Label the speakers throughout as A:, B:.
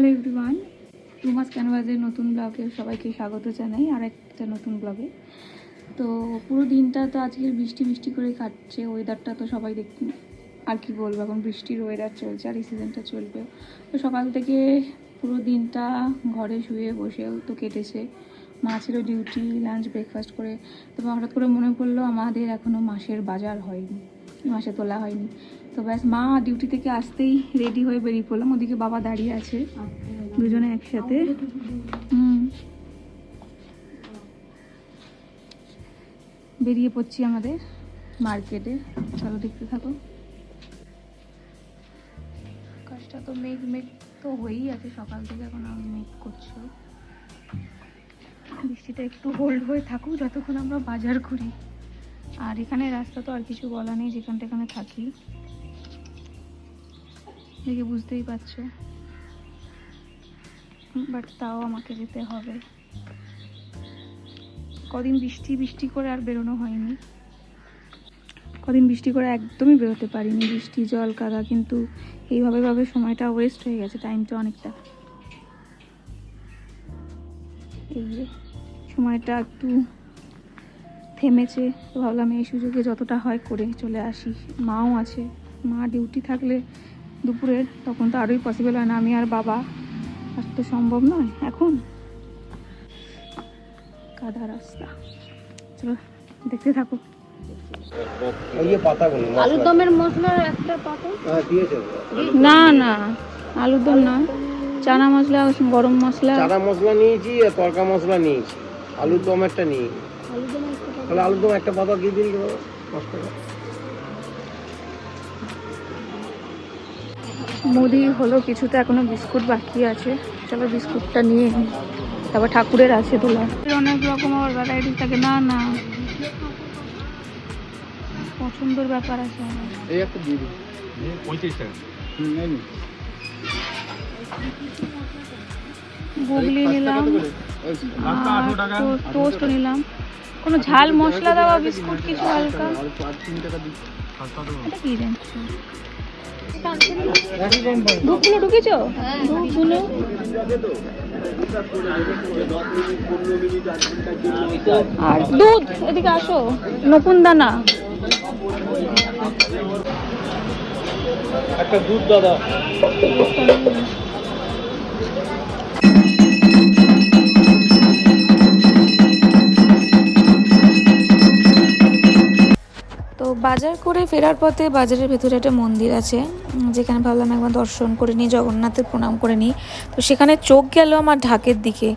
A: Hello everyone, রুমাস ক্যানভাসের নতুন ব্লগে সবাইকে স্বাগত জানাই আর একটা নতুন ব্লগে। তো পুরো দিনটা তো আজকের বৃষ্টি বৃষ্টি করে কাটছে। ওয়েদারটা তো সবাই দেখুন, আর কি বলবো, এখন বৃষ্টির ওয়েদার চলছে আর এই সিজনটা চলবে। তো সকাল থেকে পুরো দিনটা ঘরে শুয়ে বসেও তো কেটেছে। মা ছিল ডিউটি, লাঞ্চ ব্রেকফাস্ট করে। তো হঠাৎ করে মনে পড়লো আমাদের এখনও মাসের বাজার হয়নি, মাসে তোলা হয়নি। তো ব্যাস মা ডিউটি থেকে আসতেই রেডি হয়ে বেরিয়ে পড়লাম। ওদিকে বাবা দাঁড়িয়ে আছে, দুজনে একসাথে বেরিয়ে পড়ছি আমাদের মার্কেটে। চলো দেখতে থাকো। আকাশটা তো মেঘ মেঘ তো হয়েই আছে সকাল থেকে, এখন আমি মেঘ করছো। বৃষ্টিটা একটু হোল্ড হয়ে থাকুক যতক্ষণ আমরা বাজার করি। আর এখানে রাস্তা তো আর কিছু বলা নেই, যেখান থেকে থাকি দেখে বুঝতেই পারছো, বাট তাও আমাকে যেতে হবে। কদিন বৃষ্টি বৃষ্টি করে আর বেরোনো হয়নি, কদিন বৃষ্টি করে একদমই বেরোতে পারিনি, বৃষ্টি জল কাদা। কিন্তু এইভাবে সময়টা ওয়েস্ট হয়ে গেছে, টাইমটা অনেকটা। এই যে সময়টা একটু থেমেছে, তো ভাবলাম এই সুযোগে যতটা হয় করে চলে আসি। মাও আছে, মা ডিউটি থাকলে দুপুরের তখন তো আরোই পসিবল হয় না, আমি আর বাবা আর তো সম্ভব নয় এখন। কাদা রাস্তা, চলো দেখতে থাকো।
B: আলুর দমের মশলা একটা পাতা
A: না না, আলুর দম না, চানা মশলা, গরম মশলা,
C: চানা মশলা নিয়েছি আর তরকা মশলা নিয়েছি। আলুর দম একটা নিই, তাহলে আলুর দম একটা পাতা দিয়ে দিন 5 টাকা।
A: মুদি হলো কিছুটা, এখনো বিস্কুট বাকি আছে। চলো বিস্কুটটা নিয়ে নিই। তারপর ঠাকুরের আছে তোলা, অনেক রকম আবার ভ্যারাইটি থাকে। না না, পছন্দের ব্যাপার আছে আমার।
C: এই একটা দিয়ে দিন 35 টাকা।
A: গুগলি নিলাম আর টোস্ট নিলাম। কোনো ঝাল মশলা দেওয়া বিস্কুট কিছু হালকা। এটা কি জানছো? ধূপগুলো ঢুকেছো? ধূপগুলো আর দুধ, এদিকে আসো। নকুন দানা
C: একটা দুধ দাদা।
A: তো বাজার করে ফেরার পথে বাজারের ভেতরে একটা মন্দির আছে, যেখানে ভাবলাম একবার দর্শন করে নিই, জগন্নাথের প্রণাম করে নিই। তো সেখানে চোখ গেল আমার ঢাকের দিকে,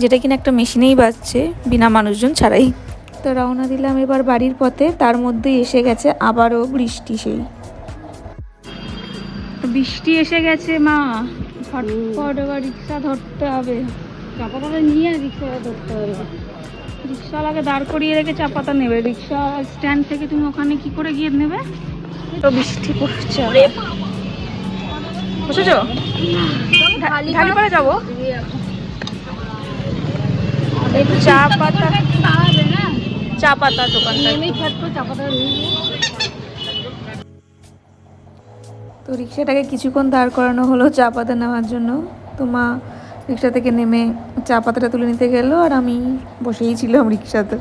A: যেটা কিনা একটা মেশিনেই বাজছে বিনা মানুষজন ছাড়াই। তো রওনা দিলাম এবার বাড়ির পথে। তার মধ্যেই এসে গেছে আবারও বৃষ্টি। সেই বৃষ্টি এসে গেছে মা, ফটফট এবার রিক্সা ধরতে হবে।
B: চাপাটা নিয়ে রিক্সা ধরতে হবে।
A: রিক্সাওয়ালাকে দাঁড় করিয়ে রেখে চা পাতা নেবে। রিক্সা স্ট্যান্ড থেকে তুমি ওখানে কি করে গিয়ে নেবে? তো বৃষ্টি পড়ছে, বুঝেছো? ঢালি করে যাবো। চা পাতা, চা পাতা দোকানটা। তো রিক্সাটাকে কিছুক্ষণ দাঁড় করানো হলো চা পাতা নেওয়ার জন্য। তো মা রিক্সা থেকে নেমে চা পাতাটা তুলে নিতে গেল, আর আমি বসেই ছিলাম রিক্সাতে।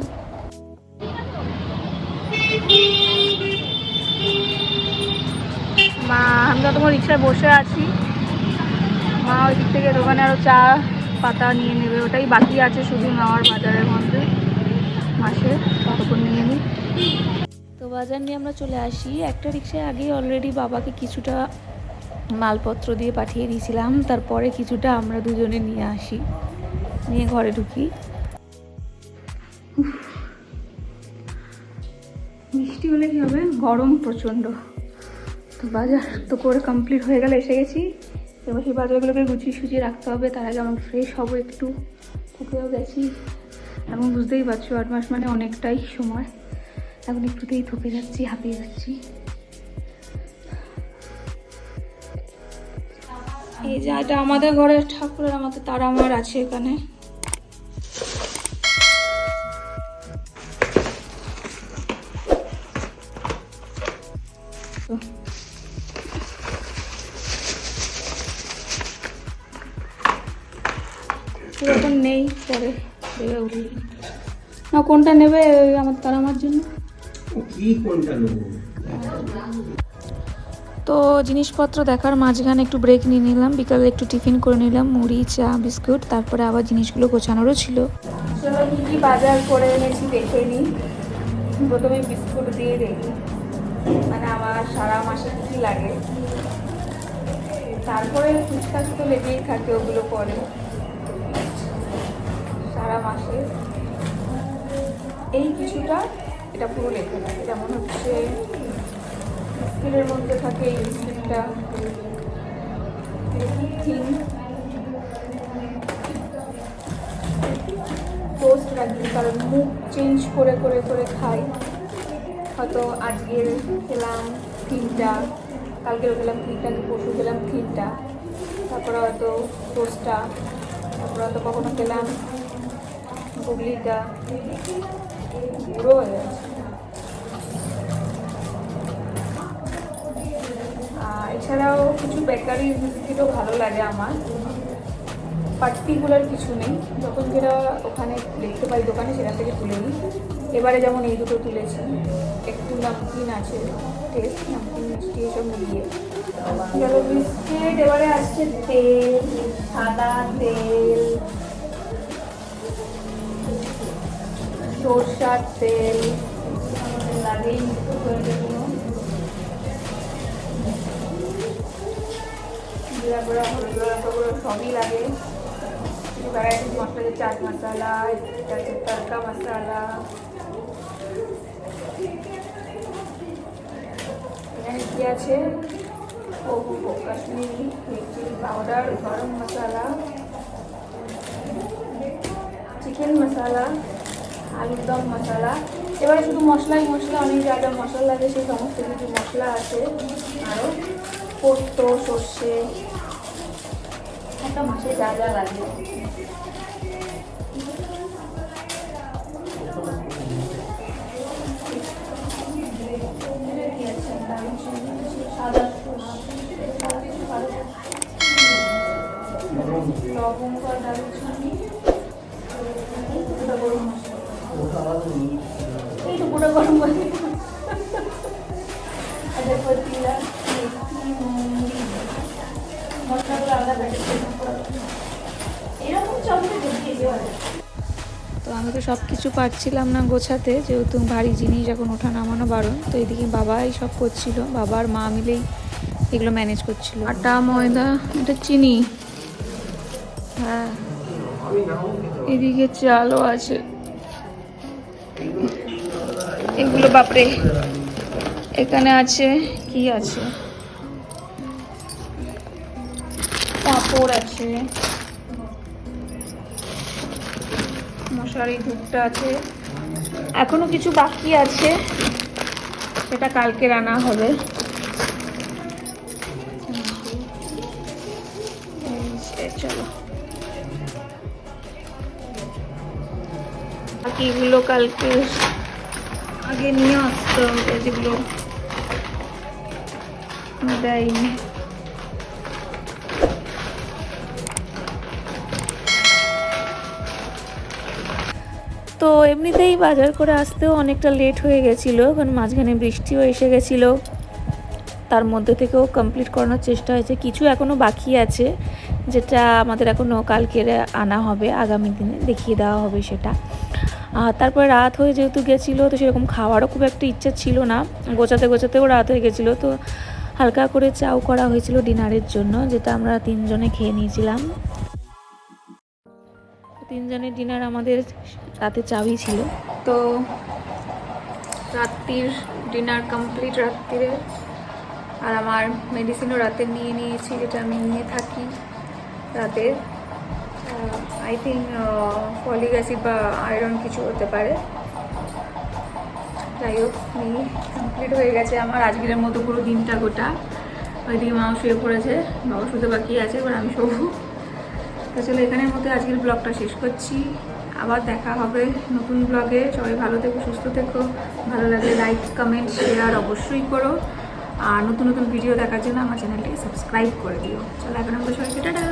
A: মা, আমরা তোমার রিক্সায় বসে আছি। মা ওই দিক থেকে দোকানে আরও চা পাতা নিয়ে নেবে, ওটাই বাকি আছে শুধু নেওয়ার বাজারের মধ্যে মাসে, ততক্ষণ নিয়ে নিই। তো বাজার নিয়ে আমরা চলে আসি। একটা রিক্সায় আগেই অলরেডি বাবাকে কিছুটা মালপত্র দিয়ে পাঠিয়ে দিয়েছিলাম, তারপরে কিছুটা আমরা দুজনে নিয়ে আসি, নিয়ে ঘরে ঢুকি। বৃষ্টি হলে কি হবে, গরম প্রচণ্ড। তো বাজার তো করে কমপ্লিট হয়ে গেলে এসে গেছি। এবার সেই বাজারগুলোকে গুছিয়ে সুচিয়ে রাখতে হবে। তার আগে আমরা ফ্রেশ হবো একটু, থেকেও গেছি। এখন বুঝতেই পারছো 8 মাস মানে অনেকটাই সময়। এখন একটুতেই থকে যাচ্ছি, হাঁপিয়ে যাচ্ছি। এই যে এটা আমাদের ঘরের ঠাকুরের, আমাদের তারা আমার আছে এখানে। পুরো এখন নেই, পরে দেবে উঠলি না। কোনটা নেবে আমার জন্য?
C: কি কোনটা নেবো?
A: তো জিনিসপত্র দেখার মাঝখানে একটু ব্রেক নিয়ে নিলাম, বিকালে একটু টিফিন করে নিলাম, মুড়ি, চা, বিস্কুট, তারপরে আবার জিনিসগুলো গোছানোরও ছিল। চলো কী কী বাজার করে এনেছি দেখে নিই। প্রথমে বিস্কুট দিয়ে দেখি, মানে আমার সারা মাসে কী কী লাগে। তারপরে ফুচকা তো লেগেই থাকে, ওগুলো পরে সারা মাসে এই কিছুটা এটা পুরো লেগে থাকে। যেমন হচ্ছে বিস্কুটের মধ্যে থাকে এই বিস্কুটটা, টোস্ট রাখি, কারণ মুখ চেঞ্জ করে করে করে খাই। হয়তো আজকের খেলাম 3টা, কালকেও খেলাম 3টা, পরশু খেলাম 3টা, তারপরে হয়তো টোস্টটা, তারপরে হয়তো কখনো খেলাম গুগলিটা, পুরো হয়ে যাচ্ছে। এছাড়াও কিছু বেকারির বিস্কিটও ভালো লাগে আমার, পার্টিকুলার কিছু নেই, যখন যেটা ওখানে দেখতে পাই দোকানে সেখান থেকে তুলে নিই। এবারে যেমন এই দুটো তুলেছি, একটু নামকিন আছে, টেস্ট নামকিন মিষ্টি এসব মিলিয়ে গেল বিস্কিট। এবারে আসছে তেল, সাদা তেল, সরষার তেল, আমাদের লাগেই সবই লাগে। কিছু ভ্যারাইটিস মশলা, চাট মশলা, তড়কা মশলা, এখানে কি আছে, কাশ্মীরি রেড চিলি পাউডার, গরম মশলা, চিকেন মশলা, আলুর দম মশলা। এবারে শুধু মশলাই মশলা, অনেক যা যা মশলা লাগে সেই সমস্ত কিছু মশলা আছে। আরও পোস্ত, সর্ষে, একটা মাসে যা যা লাগে। লবঙ্গ, দারুচিনি, গরম মশলা, এই তো পুরো গরম মশলা, মশলাগুলো আলাদা এরকম চলতে দিয়েছি। তো আমি তো সব কিছু পারছিলাম না গোছাতে, যেহেতু ভারী জিনিস এখন ওঠা নামানো বারণ। তো এদিকে বাবাই সব করছিল, বাবা আর মা মিলেই এগুলো ম্যানেজ করছিল। আটা, ময়দা, এটা চিনি, হ্যাঁ, এদিকে চালও আছে। এগুলো বাপরে, এখানে আছে কি আছে, পাঁপড় আছে, মশারি ধূপটা আছে, এখনো কিছু বাকি আছে, সেটা কালকে রান্না হবে। চলো বাকিগুলো কালকে আগে নিয়ে আসতে হবে, যেগুলো দেয়নি। তো এমনিতেই বাজার করে আসতেও অনেকটা লেট হয়ে গেছিলো, কারণ মাঝখানে বৃষ্টিও এসে গেছিলো। তার মধ্যে থেকেও কমপ্লিট করানোর চেষ্টা হয়েছে, কিছু এখনও বাকি আছে, যেটা আমাদের এখনও কালকে আনা হবে, আগামী দিনে দেখিয়ে দেওয়া হবে সেটা। তারপরে রাত হয়ে যেহেতু গেছিলো, তো সেরকম খাওয়ারও খুব একটা ইচ্ছা ছিল না, গোছাতে গোছাতেও রাত হয়ে গেছিলো। তো হালকা করে চাও করা হয়েছিল ডিনারের জন্য, যেটা আমরা 3 জনে খেয়ে নিয়েছিলাম। 3 জনের ডিনার আমাদের রাতে চাউই ছিল। তো রাত্রির ডিনার কমপ্লিট রাত্রিরে। আর আমার মেডিসিনও রাতে নিয়ে নিয়েছি, যেটা আমি নিয়ে থাকি রাতে। আই থিঙ্ক ফলিক অ্যাসিড বা আয়রন কিছু হতে পারে। যাই হোক, নিয়ে কমপ্লিট হয়ে গেছে আমার আজকের মতো পুরো দিনটা গোটা। ওইদিকে মাও শুয়ে পড়েছে, বাবা শুতে বাকি আছে, এবার আমি শোবো। তো চলো এখানের মধ্যে আজকের ব্লগটা শেষ করছি। আবার দেখা হবে নতুন ব্লগে। সবাই ভালো থেকো, সুস্থ থেকো। ভালো লাগলে লাইক, কমেন্ট, শেয়ার অবশ্যই করো। আর নতুন নতুন ভিডিও দেখার জন্য আমার চ্যানেলটাকে সাবস্ক্রাইব করে দিও। চলো এখন আমরা সবাইকে টাটা।